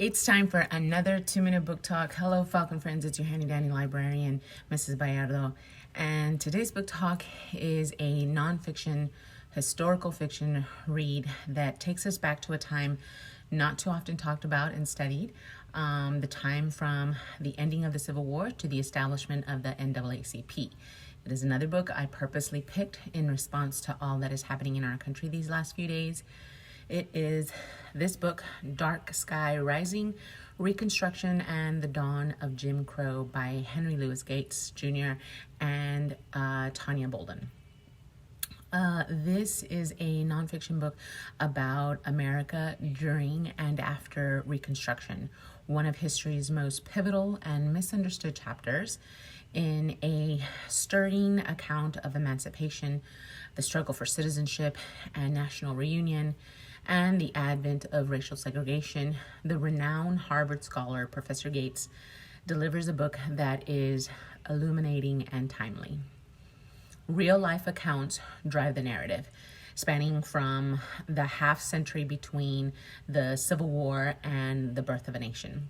It's time for another 2-minute book talk. Hello, Falcon friends. It's your handy dandy librarian, Mrs. Bayardo. And today's book talk is a nonfiction, historical fiction read that takes us back to a time not too often talked about and studied. The time from the ending of the Civil War to the establishment of the NAACP. It is another book I purposely picked in response to all that is happening in our country these last few days. It is this book, Dark Sky Rising, Reconstruction and the Dawn of Jim Crow by Henry Louis Gates Jr. and Tanya Bolden. This is a nonfiction book about America during and after Reconstruction, one of history's most pivotal and misunderstood chapters in a stirring account of emancipation, the struggle for citizenship and national reunion, and the advent of racial segregation. The renowned Harvard scholar, Professor Gates, delivers a book that is illuminating and timely. Real-life accounts drive the narrative, spanning from the half-century between the Civil War and the birth of a nation.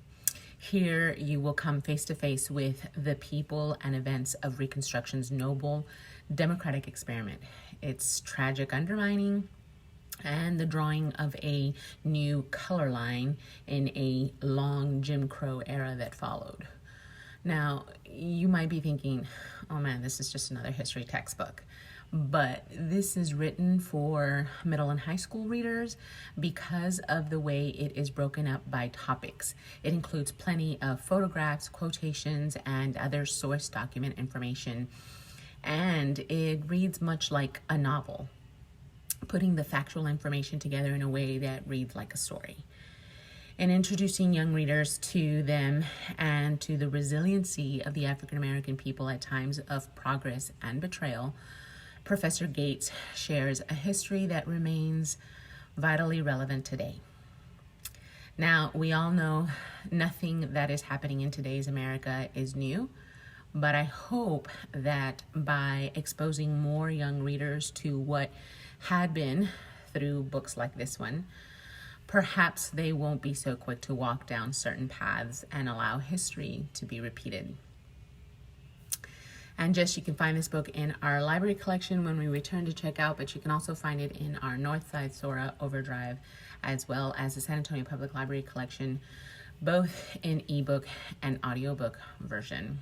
Here, you will come face-to-face with the people and events of Reconstruction's noble democratic experiment, its tragic undermining, and the drawing of a new color line in a long Jim Crow era that followed. Now, you might be thinking, oh man, this is just another history textbook. But this is written for middle and high school readers because of the way it is broken up by topics. It includes plenty of photographs, quotations, and other source document information. And it reads much like a novel, putting the factual information together in a way that reads like a story. In introducing young readers to them and to the resiliency of the African American people at times of progress and betrayal, Professor Gates shares a history that remains vitally relevant today. Now, we all know nothing that is happening in today's America is new, but I hope that by exposing more young readers to what had been through books like this one, perhaps they won't be so quick to walk down certain paths and allow history to be repeated. And you can find this book in our library collection when we return to check out, but you can also find it in our Northside Sora Overdrive, as well as the San Antonio Public Library collection, both in ebook and audiobook version.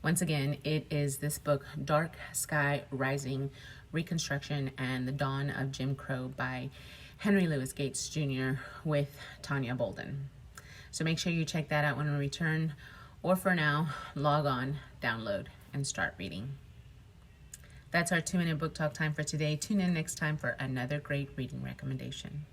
Once again, it is this book, Dark Sky Rising, Reconstruction and the Dawn of Jim Crow by Henry Louis Gates Jr. with Tanya Bolden. So make sure you check that out when we return, or for now, log on, download, and start reading. That's our 2-minute book talk time for today. Tune in next time for another great reading recommendation.